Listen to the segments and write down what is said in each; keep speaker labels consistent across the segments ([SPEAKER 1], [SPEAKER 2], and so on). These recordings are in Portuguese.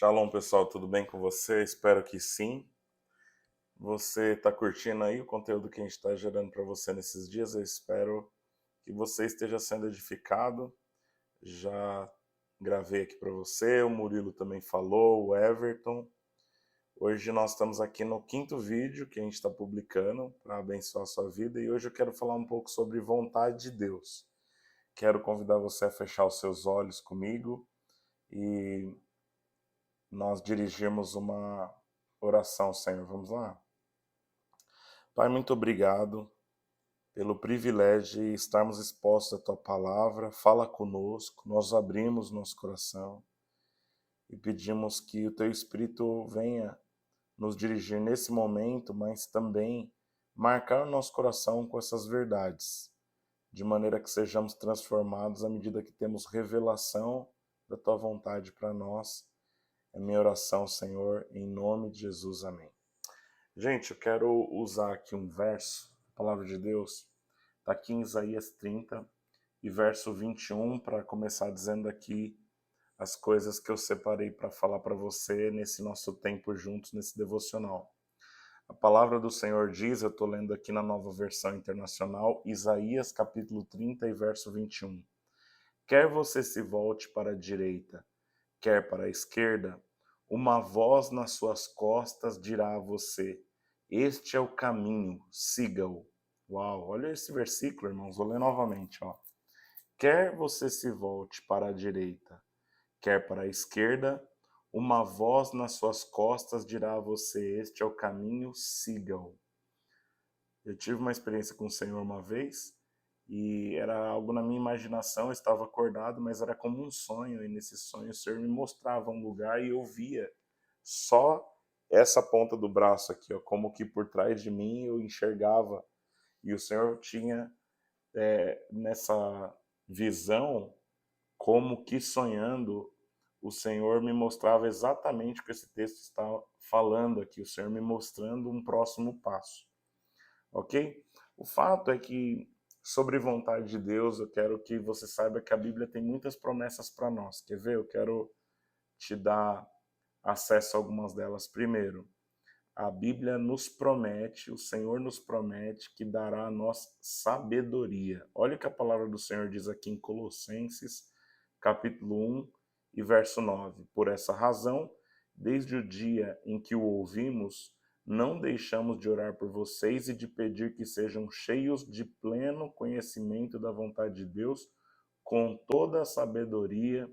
[SPEAKER 1] Shalom, pessoal, tudo bem com você? Espero que sim. Você está curtindo aí o conteúdo que a gente está gerando para você nesses dias? Eu espero que você esteja sendo edificado. Já gravei aqui para você, o Murilo também falou, o Everton. Hoje nós estamos aqui no quinto vídeo que a gente está publicando para abençoar a sua vida e hoje eu quero falar um pouco sobre vontade de Deus. Quero convidar você a fechar os seus olhos comigo e nós dirigirmos uma oração, Senhor. Vamos lá? Pai, muito obrigado pelo privilégio de estarmos expostos à Tua palavra. Fala conosco, nós abrimos nosso coração e pedimos que o Teu Espírito venha nos dirigir nesse momento, mas também marcar o nosso coração com essas verdades, de maneira que sejamos transformados à medida que temos revelação da Tua vontade para nós. É minha oração, Senhor, em nome de Jesus. Amém. Gente, eu quero usar aqui um verso, a palavra de Deus, está aqui em Isaías 30 e verso 21, para começar dizendo aqui as coisas que eu separei para falar para você nesse nosso tempo juntos, nesse devocional. A palavra do Senhor diz, eu estou lendo aqui na Nova Versão Internacional, Isaías capítulo 30 e verso 21. Quer você se volte para a direita, quer para a esquerda, uma voz nas suas costas dirá a você: este é o caminho, siga-o. Uau, olha esse versículo, irmãos, vou ler novamente. Ó. Quer você se volte para a direita, quer para a esquerda, uma voz nas suas costas dirá a você: este é o caminho, siga-o. Eu tive uma experiência com o Senhor uma vez, e era algo na minha imaginação, eu estava acordado, mas era como um sonho, e nesse sonho o Senhor me mostrava um lugar e eu via só essa ponta do braço aqui, ó, como que por trás de mim eu enxergava, e o Senhor tinha nessa visão, como que sonhando, o Senhor me mostrava exatamente o que esse texto está falando aqui, o Senhor me mostrando um próximo passo, ok? O fato é que, sobre vontade de Deus, eu quero que você saiba que a Bíblia tem muitas promessas para nós. Quer ver? Eu quero te dar acesso a algumas delas. Primeiro, a Bíblia nos promete, o Senhor nos promete que dará a nós sabedoria. Olha o que a palavra do Senhor diz aqui em Colossenses, capítulo 1 e verso 9. Por essa razão, desde o dia em que o ouvimos, não deixamos de orar por vocês e de pedir que sejam cheios de pleno conhecimento da vontade de Deus, com toda a sabedoria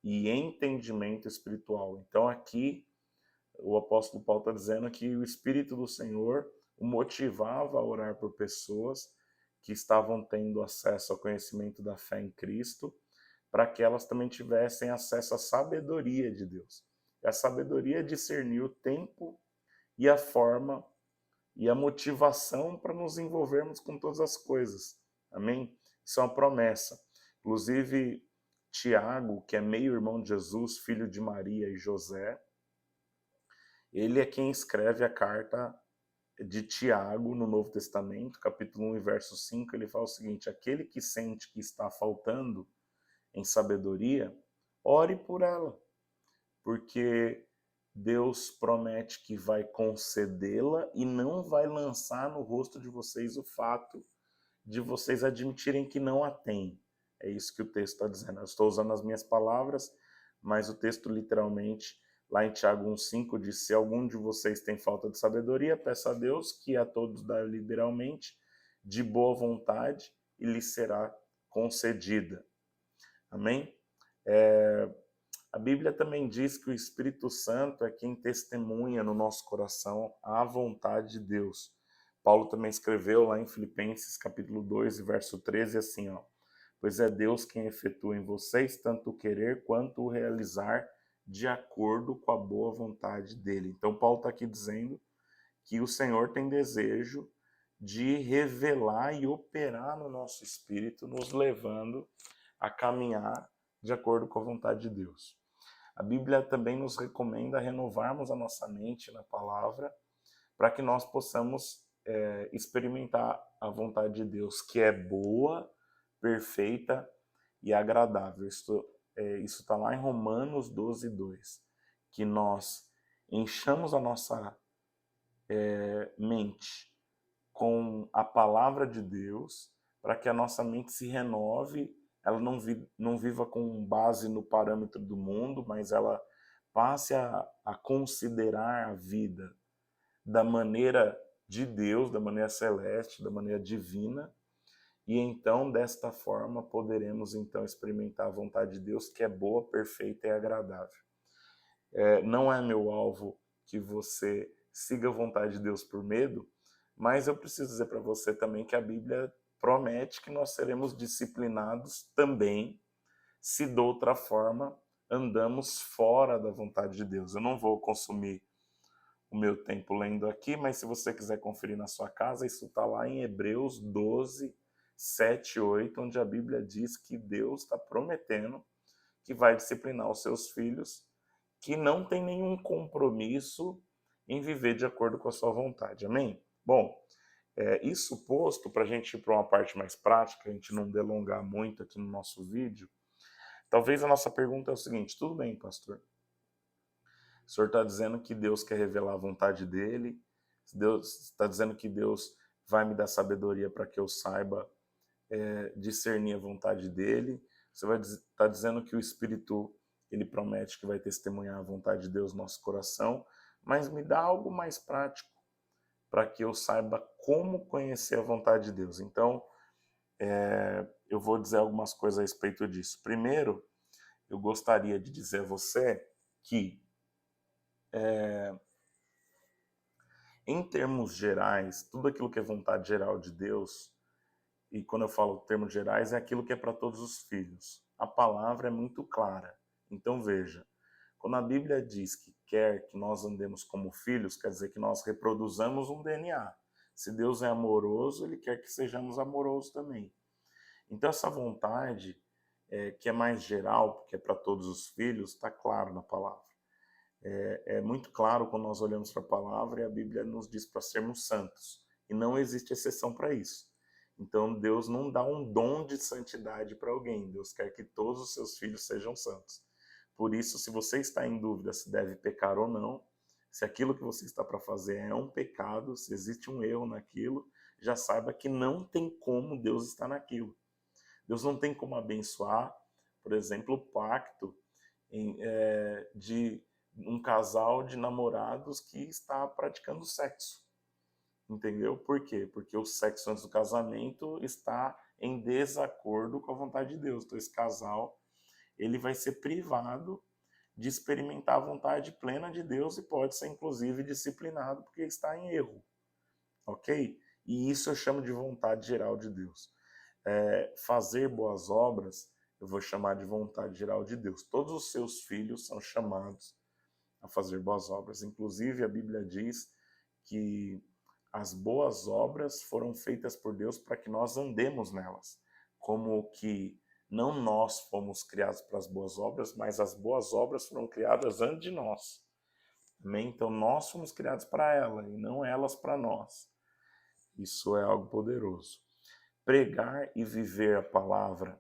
[SPEAKER 1] e entendimento espiritual. Então aqui o apóstolo Paulo está dizendo que o Espírito do Senhor o motivava a orar por pessoas que estavam tendo acesso ao conhecimento da fé em Cristo, para que elas também tivessem acesso à sabedoria de Deus. E a sabedoria é discernir o tempo e a forma e a motivação para nos envolvermos com todas as coisas. Amém? Isso é uma promessa. Inclusive, Tiago, que é meio-irmão de Jesus, filho de Maria e José, ele é quem escreve a carta de Tiago no Novo Testamento, capítulo 1 e verso 5, ele fala o seguinte: aquele que sente que está faltando em sabedoria, ore por ela, porque Deus promete que vai concedê-la e não vai lançar no rosto de vocês o fato de vocês admitirem que não a têm. É isso que o texto está dizendo. Eu estou usando as minhas palavras, mas o texto literalmente, lá em Tiago 1,5, diz: se algum de vocês tem falta de sabedoria, peça a Deus, que a todos dá liberalmente, de boa vontade, e lhe será concedida. Amém? A Bíblia também diz que o Espírito Santo é quem testemunha no nosso coração a vontade de Deus. Paulo também escreveu lá em Filipenses capítulo 2, verso 13, assim, ó: pois é Deus quem efetua em vocês tanto o querer quanto o realizar de acordo com a boa vontade dele. Então Paulo está aqui dizendo que o Senhor tem desejo de revelar e operar no nosso espírito, nos levando a caminhar de acordo com a vontade de Deus. A Bíblia também nos recomenda renovarmos a nossa mente na palavra para que nós possamos experimentar a vontade de Deus, que é boa, perfeita e agradável. Isso está lá em Romanos 12, 2. que nós enchamos a nossa mente com a palavra de Deus, para que a nossa mente se renove, ela não viva com base no parâmetro do mundo, mas ela passe a considerar a vida da maneira de Deus, da maneira celeste, da maneira divina, e então, desta forma, poderemos então experimentar a vontade de Deus, que é boa, perfeita e agradável. Não é meu alvo que você siga a vontade de Deus por medo, mas eu preciso dizer para você também que a Bíblia promete que nós seremos disciplinados também se de outra forma andamos fora da vontade de Deus. Eu não vou consumir o meu tempo lendo aqui, mas se você quiser conferir na sua casa, isso está lá em Hebreus 12, 7 e 8, onde a Bíblia diz que Deus está prometendo que vai disciplinar os seus filhos, que não tem nenhum compromisso em viver de acordo com a sua vontade. Amém? Bom, isso posto, para a gente ir para uma parte mais prática, a gente não delongar muito aqui no nosso vídeo, talvez a nossa pergunta é o seguinte: tudo bem, pastor, o senhor está dizendo que Deus quer revelar a vontade dele, Deus está dizendo que Deus vai me dar sabedoria para que eu saiba discernir a vontade dele, você vai estar dizendo que o Espírito, ele promete que vai testemunhar a vontade de Deus no nosso coração, mas me dá algo mais prático para que eu saiba como conhecer a vontade de Deus. Então, eu vou dizer algumas coisas a respeito disso. Primeiro, eu gostaria de dizer a você que, em termos gerais, tudo aquilo que é vontade geral de Deus, e quando eu falo termos gerais, é aquilo que é para todos os filhos. A palavra é muito clara. Então veja, quando a Bíblia diz que quer que nós andemos como filhos, quer dizer que nós reproduzamos um DNA. Se Deus é amoroso, Ele quer que sejamos amorosos também. Então essa vontade, que é mais geral, porque é para todos os filhos, está claro na palavra. É muito claro quando nós olhamos para a palavra e a Bíblia nos diz para sermos santos. E não existe exceção para isso. Então Deus não dá um dom de santidade para alguém. Deus quer que todos os seus filhos sejam santos. Por isso, se você está em dúvida se deve pecar ou não, se aquilo que você está para fazer é um pecado, se existe um erro naquilo, já saiba que não tem como Deus estar naquilo. Deus não tem como abençoar, por exemplo, o pacto de um casal de namorados que está praticando sexo. Entendeu? Por quê? Porque o sexo antes do casamento está em desacordo com a vontade de Deus. Então esse casal, ele vai ser privado de experimentar a vontade plena de Deus e pode ser inclusive disciplinado porque está em erro. Ok? E isso eu chamo de vontade geral de Deus. Fazer boas obras, eu vou chamar de vontade geral de Deus. Todos os seus filhos são chamados a fazer boas obras. Inclusive, a Bíblia diz que as boas obras foram feitas por Deus para que nós andemos nelas. Como que não nós fomos criados para as boas obras, mas as boas obras foram criadas antes de nós. Amém? Então nós fomos criados para ela e não elas para nós. Isso é algo poderoso. Pregar e viver a palavra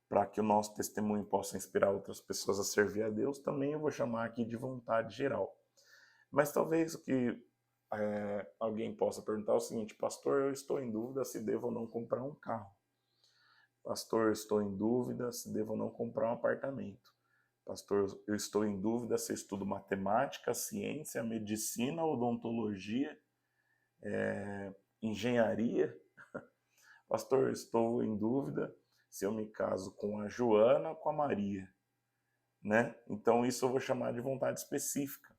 [SPEAKER 1] para que o nosso testemunho possa inspirar outras pessoas a servir a Deus, também eu vou chamar aqui de vontade geral. Mas talvez o que alguém possa perguntar é o seguinte: pastor, eu estou em dúvida se devo ou não comprar um carro. Pastor, eu estou em dúvida se devo ou não comprar um apartamento. Pastor, eu estou em dúvida se eu estudo matemática, ciência, medicina, odontologia, engenharia. Pastor, eu estou em dúvida se eu me caso com a Joana ou com a Maria, né? Então isso eu vou chamar de vontade específica.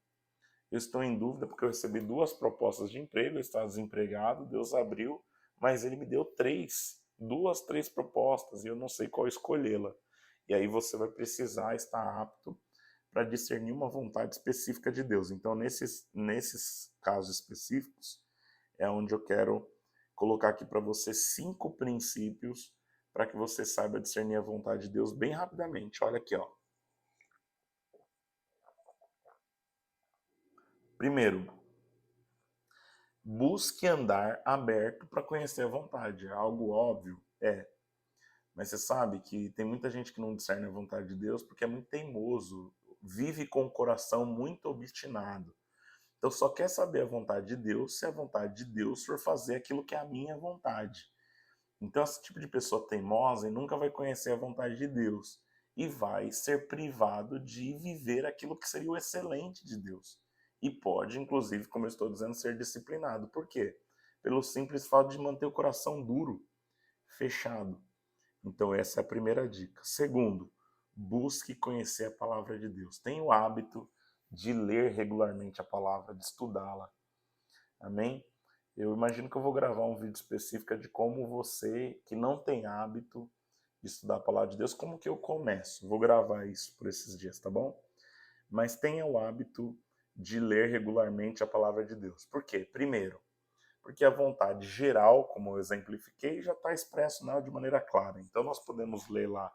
[SPEAKER 1] Eu estou em dúvida porque eu recebi 2 propostas de emprego, eu estava desempregado, Deus abriu, mas Ele me deu 2, 3 propostas e eu não sei qual escolhê-la. E aí você vai precisar estar apto para discernir uma vontade específica de Deus. Então, nesses casos específicos, é onde eu quero colocar aqui para você 5 princípios para que você saiba discernir a vontade de Deus bem rapidamente. Olha aqui, ó. Primeiro, busque andar aberto para conhecer a vontade. É algo óbvio? Mas você sabe que tem muita gente que não discerne a vontade de Deus porque é muito teimoso. vive com o coração muito obstinado. Então só quer saber a vontade de Deus se a vontade de Deus for fazer aquilo que é a minha vontade. Então esse tipo de pessoa teimosa nunca vai conhecer a vontade de Deus e vai ser privado de viver aquilo que seria o excelente de Deus. E pode, inclusive, como eu estou dizendo, ser disciplinado. Por quê? Pelo simples fato de manter o coração duro, fechado. Então essa é a primeira dica. Segundo, busque conhecer a palavra de Deus. Tenha o hábito de ler regularmente a palavra, de estudá-la. Amém? Eu imagino que eu vou gravar um vídeo específico de como você, que não tem hábito de estudar a palavra de Deus, como que eu começo. Vou gravar isso por esses dias, tá bom? Mas tenha o hábito de ler regularmente a palavra de Deus. Por quê? Primeiro, porque a vontade geral, como eu exemplifiquei, já está expresso nela de maneira clara. Então nós podemos ler lá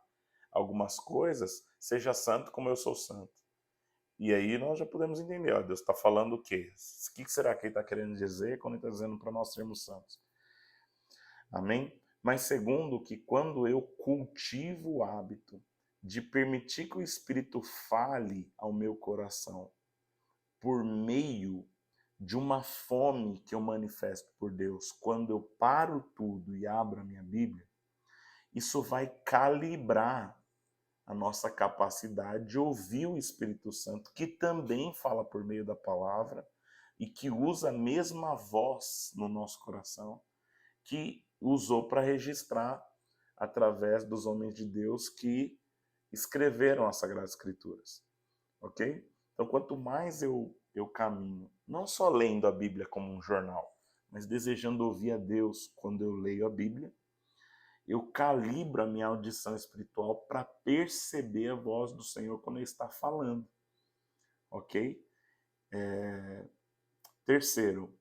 [SPEAKER 1] algumas coisas, seja santo como eu sou santo. E aí nós já podemos entender, ó, Deus está falando o quê? O que será que ele está querendo dizer quando ele está dizendo para nós sermos santos? Amém? Mas segundo, que quando eu cultivo o hábito de permitir que o Espírito fale ao meu coração por meio de uma fome que eu manifesto por Deus, quando eu paro tudo e abro a minha Bíblia, isso vai calibrar a nossa capacidade de ouvir o Espírito Santo, que também fala por meio da palavra e que usa a mesma voz no nosso coração que usou para registrar através dos homens de Deus que escreveram as Sagradas Escrituras. Ok? Então, quanto mais eu caminho, não só lendo a Bíblia como um jornal, mas desejando ouvir a Deus quando eu leio a Bíblia, eu calibro a minha audição espiritual para perceber a voz do Senhor quando Ele está falando. Ok? Terceiro,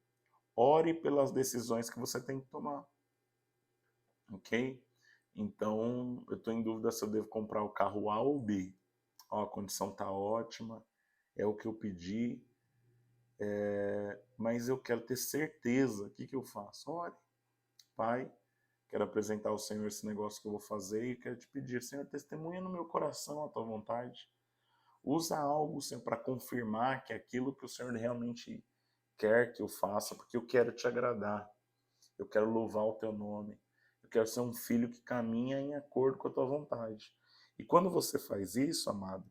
[SPEAKER 1] ore pelas decisões que você tem que tomar. Ok? Então, eu estou em dúvida se eu devo comprar o carro A ou B. Ó, a condição está ótima, é o que eu pedi, mas eu quero ter certeza. O que eu faço? Ore, Pai, quero apresentar ao Senhor esse negócio que eu vou fazer e quero te pedir, Senhor, testemunha no meu coração a tua vontade. Usa algo, Senhor, para confirmar que é aquilo que o Senhor realmente quer que eu faça, porque eu quero te agradar. Eu quero louvar o teu nome. Eu quero ser um filho que caminha em acordo com a tua vontade. E quando você faz isso, amado,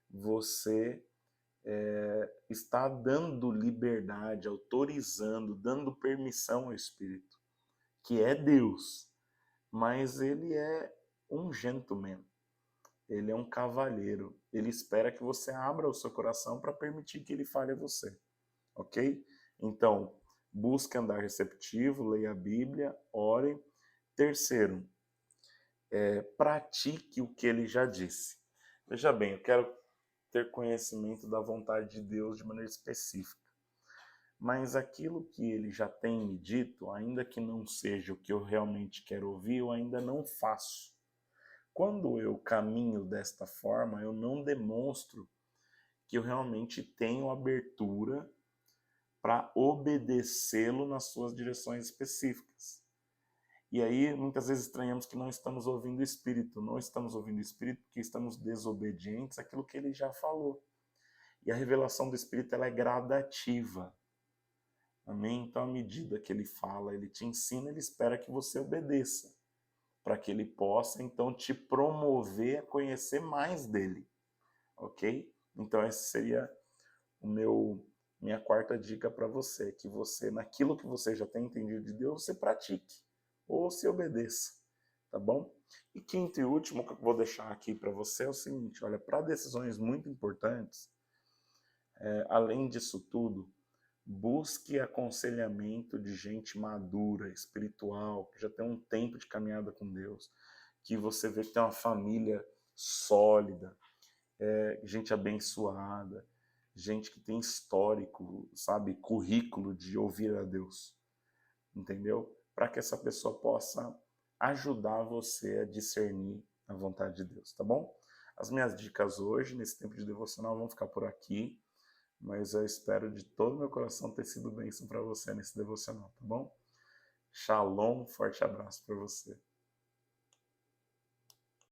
[SPEAKER 1] você está dando liberdade, autorizando, dando permissão ao Espírito, que é Deus, mas ele é um gentleman, ele é um cavalheiro, ele espera que você abra o seu coração para permitir que ele fale a você, ok? Então, busque andar receptivo, leia a Bíblia, ore. Terceiro, pratique o que ele já disse. Veja bem, eu quero ter conhecimento da vontade de Deus de maneira específica. Mas aquilo que ele já tem me dito, ainda que não seja o que eu realmente quero ouvir, eu ainda não faço. Quando eu caminho desta forma, eu não demonstro que eu realmente tenho abertura para obedecê-lo nas suas direções específicas. E aí, muitas vezes estranhamos que não estamos ouvindo o Espírito. Não estamos ouvindo o Espírito porque estamos desobedientes àquilo que ele já falou. E a revelação do Espírito ela é gradativa. Amém? Então, à medida que ele fala, ele te ensina, ele espera que você obedeça, para que ele possa, então, te promover a conhecer mais dele. Ok? Então, essa seria minha quarta dica para você, que você, naquilo que você já tem entendido de Deus, você pratique, ou se obedeça, tá bom? E quinto e último que eu vou deixar aqui para você é o seguinte, olha, para decisões muito importantes, além disso tudo, busque aconselhamento de gente madura, espiritual, que já tem um tempo de caminhada com Deus, que você vê que tem uma família sólida, gente abençoada, gente que tem histórico, sabe, currículo de ouvir a Deus, entendeu? Para que essa pessoa possa ajudar você a discernir a vontade de Deus, tá bom? As minhas dicas hoje, nesse tempo de devocional, vão ficar por aqui. Mas eu espero de todo meu coração ter sido bênção para você nesse devocional, tá bom? Shalom, forte abraço para você.